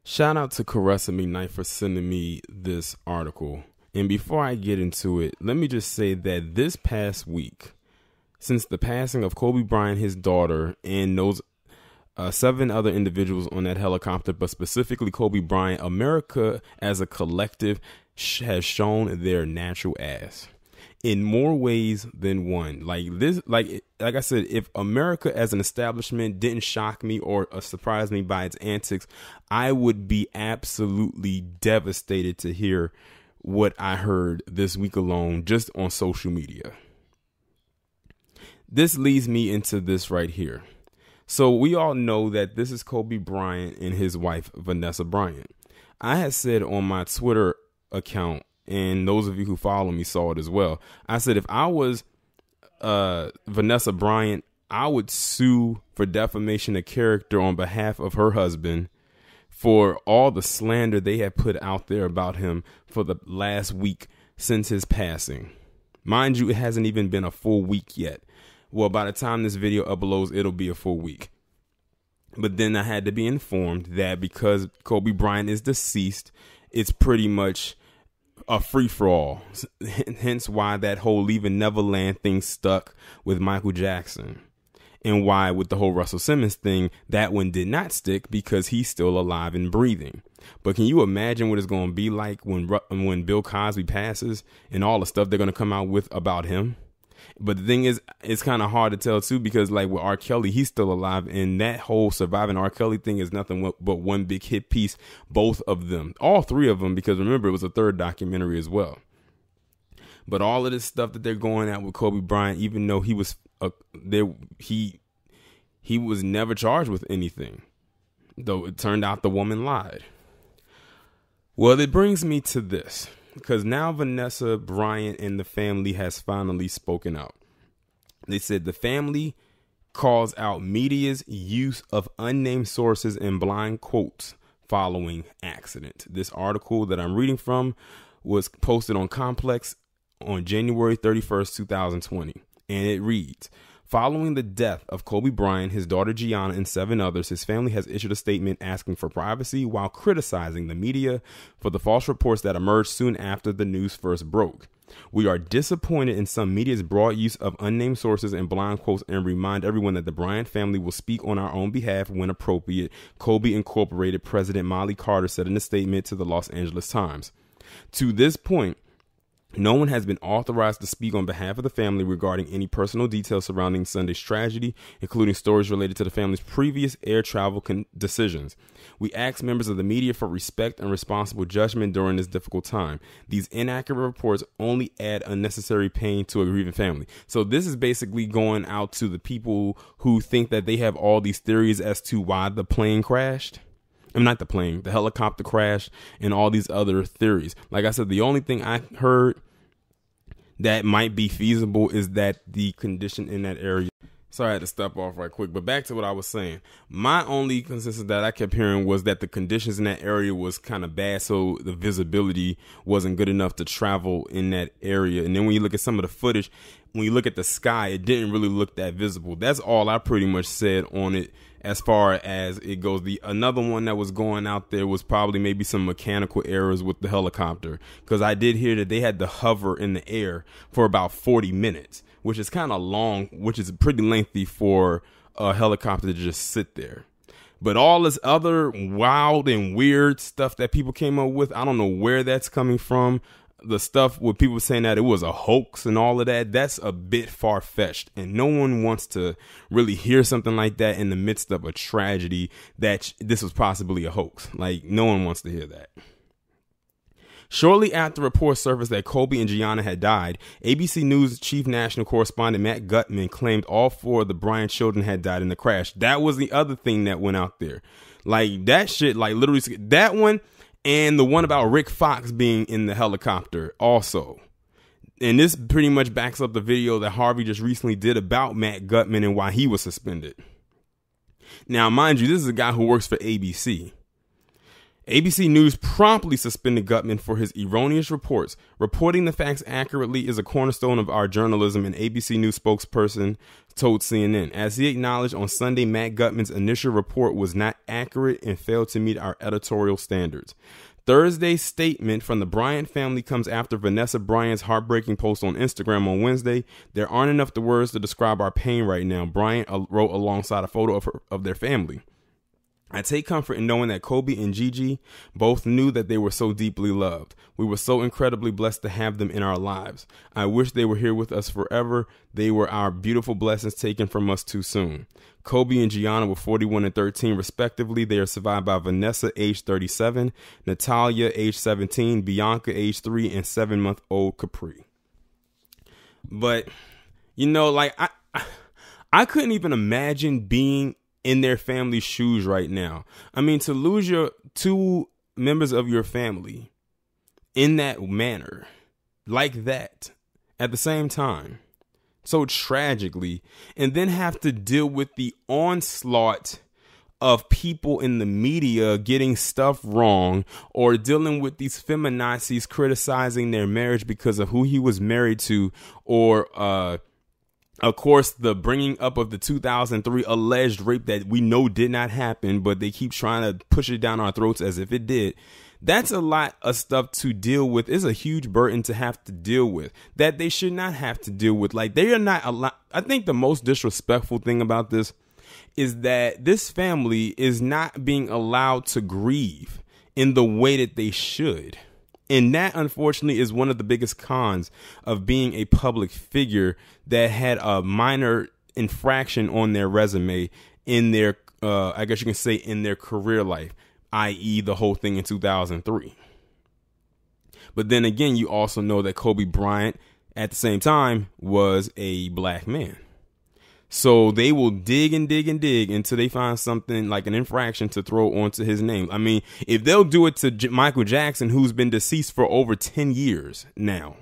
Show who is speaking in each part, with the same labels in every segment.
Speaker 1: Shout out to Caressa McKnight for sending me this article. And before I get into it, let me just say that this past week, since the passing of Kobe Bryant, his daughter, and those 7 other individuals on that helicopter, but specifically Kobe Bryant, America as a collective has shown their natural ass in more ways than one. Like I said, if America as an establishment didn't shock me or surprise me by its antics, I would be absolutely devastated to hear what I heard this week alone just on social media. This leads me into this right here. So we all know that this is Kobe Bryant and his wife, Vanessa Bryant. I had said on my Twitter account, and those of you who follow me saw it as well, I said if I was Vanessa Bryant, I would sue for defamation of character on behalf of her husband for all the slander they had put out there about him for the last week since his passing. Mind you, it hasn't even been a full week yet. Well, by the time this video uploads, it'll be a full week. But then I had to be informed that because Kobe Bryant is deceased, it's pretty much a free-for-all. Hence why that whole Leaving Neverland thing stuck with Michael Jackson. And why with the whole Russell Simmons thing, that one did not stick because he's still alive and breathing. But can you imagine what it's going to be like when Bill Cosby passes and all the stuff they're going to come out with about him? But the thing is, it's kind of hard to tell, too, because like with R. Kelly, he's still alive. And that whole surviving R. Kelly thing is nothing but one big hit piece. Both of them, all 3 of them, because remember, it was a 3rd documentary as well. But all of this stuff that they're going at with Kobe Bryant, even though he was he was never charged with anything, though it turned out the woman lied. Well, it brings me to this. Because now Vanessa Bryant and the family has finally spoken out. They said the family calls out media's use of unnamed sources and blind quotes following accident. This article that I'm reading from was posted on Complex on January 31st, 2020. And it reads, following the death of Kobe Bryant, his daughter Gianna, and 7 others, his family has issued a statement asking for privacy while criticizing the media for the false reports that emerged soon after the news first broke. We are disappointed in some media's broad use of unnamed sources and blind quotes and remind everyone that the Bryant family will speak on our own behalf when appropriate, Kobe Incorporated President Molly Carter said in a statement to the Los Angeles Times. To this point, no one has been authorized to speak on behalf of the family regarding any personal details surrounding Sunday's tragedy, including stories related to the family's previous air travel decisions. We ask members of the media for respect and responsible judgment during this difficult time. These inaccurate reports only add unnecessary pain to a grieving family. So this is basically going out to the people who think that they have all these theories as to why the plane crashed. Not the plane, the helicopter crash, and all these other theories. Like I said, the only thing I heard that might be feasible is that the condition in that area. Sorry, I had to step off right quick. But back to what I was saying. My only consensus that I kept hearing was that the conditions in that area was kind of bad, so the visibility wasn't good enough to travel in that area. And then when you look at some of the footage, when you look at the sky, it didn't really look that visible. That's all I pretty much said on it as far as it goes. Another one that was going out there was probably maybe some mechanical errors with the helicopter, because I did hear that they had to hover in the air for about 40 minutes, which is kind of long, which is pretty lengthy for a helicopter to just sit there. But all this other wild and weird stuff that people came up with, I don't know where that's coming from. The stuff with people saying that it was a hoax and all of that, that's a bit far-fetched. And no one wants to really hear something like that in the midst of a tragedy that this was possibly a hoax. Like, no one wants to hear that. Shortly after reports surfaced that Kobe and Gianna had died, ABC News chief national correspondent Matt Gutman claimed all 4 of the Bryant children had died in the crash. That was the other thing that went out there. Like, that shit, like, literally, that one. And the one about Rick Fox being in the helicopter also. And this pretty much backs up the video that Harvey just recently did about Matt Gutman and why he was suspended. Now, mind you, this is a guy who works for ABC. ABC News promptly suspended Gutman for his erroneous reports. Reporting the facts accurately is a cornerstone of our journalism, an ABC News spokesperson told CNN. As he acknowledged on Sunday, Matt Gutman's initial report was not accurate and failed to meet our editorial standards. Thursday's statement from the Bryant family comes after Vanessa Bryant's heartbreaking post on Instagram on Wednesday. There aren't enough words to describe our pain right now, Bryant wrote alongside a photo of their family. I take comfort in knowing that Kobe and Gigi both knew that they were so deeply loved. We were so incredibly blessed to have them in our lives. I wish they were here with us forever. They were our beautiful blessings taken from us too soon. Kobe and Gianna were 41 and 13 respectively. They are survived by Vanessa, age 37, Natalia, age 17, Bianca, age 3, and 7-month-old Capri. But, you know, like I couldn't even imagine being in their family's shoes right now. I mean, to lose your two members of your family in that manner, like that, at the same time, so tragically, and then have to deal with the onslaught of people in the media getting stuff wrong, or dealing with these feminazis criticizing their marriage because of who he was married to, or of course, the bringing up of the 2003 alleged rape that we know did not happen, but they keep trying to push it down our throats as if it did. That's a lot of stuff to deal with. It's a huge burden to have to deal with that they should not have to deal with. Like, they are not allowed. I think the most disrespectful thing about this is that this family is not being allowed to grieve in the way that they should. And that, unfortunately, is one of the biggest cons of being a public figure that had a minor infraction on their resume in their, I guess you can say, in their career life, i.e. the whole thing in 2003. But then again, you also know that Kobe Bryant, at the same time, was a black man. So they will dig and dig and dig until they find something like an infraction to throw onto his name. I mean, if they'll do it to Michael Jackson, who's been deceased for over 10 years now,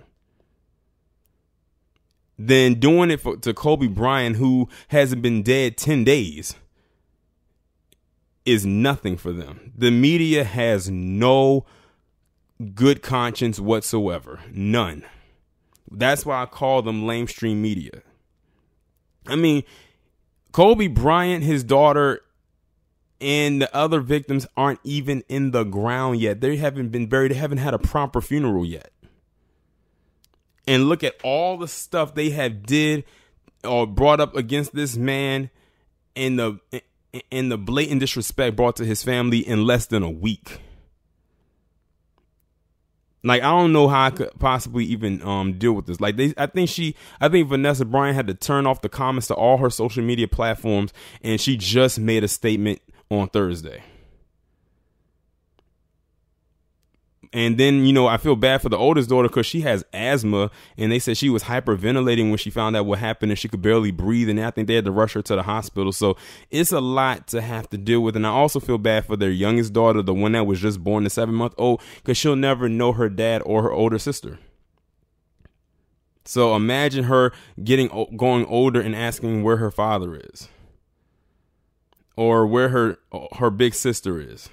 Speaker 1: then doing it to Kobe Bryant, who hasn't been dead 10 days, is nothing for them. The media has no good conscience whatsoever. None. That's why I call them lamestream media. I mean, Kobe Bryant, his daughter, and the other victims aren't even in the ground yet. They haven't been buried. They haven't had a proper funeral yet. And look at all the stuff they have did or brought up against this man, and the blatant disrespect brought to his family in less than a week. Like, I don't know how I could possibly even deal with this. Like, I think Vanessa Bryant had to turn off the comments to all her social media platforms, and she just made a statement on Thursday. And then, you know, I feel bad for the oldest daughter because she has asthma, and they said she was hyperventilating when she found out what happened and she could barely breathe. And I think they had to rush her to the hospital. So it's a lot to have to deal with. And I also feel bad for their youngest daughter, the one that was just born, the 7-month-old, because she'll never know her dad or her older sister. So imagine her going older and asking where her father is, or where her big sister is.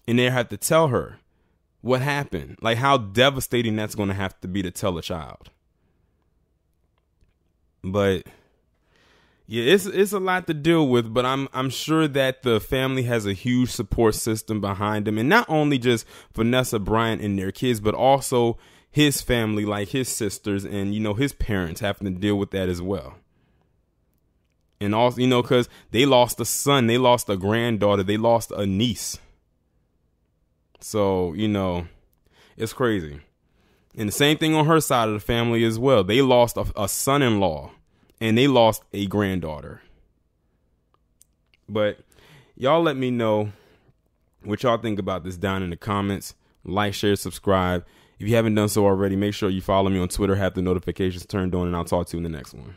Speaker 1: And they have to tell her what happened. Like, how devastating that's going to have to be to tell a child. But yeah, it's a lot to deal with, but I'm sure that the family has a huge support system behind them, and not only just Vanessa Bryant and their kids, but also his family, like his sisters and, you know, his parents having to deal with that as well. And also, you know, because they lost a son, they lost a granddaughter, they lost a niece. So, you know, it's crazy. And the same thing on her side of the family as well. They lost a son-in-law, and they lost a granddaughter. But y'all let me know what y'all think about this down in the comments. Like, share, subscribe. If you haven't done so already, make sure you follow me on Twitter, have the notifications turned on, and I'll talk to you in the next one.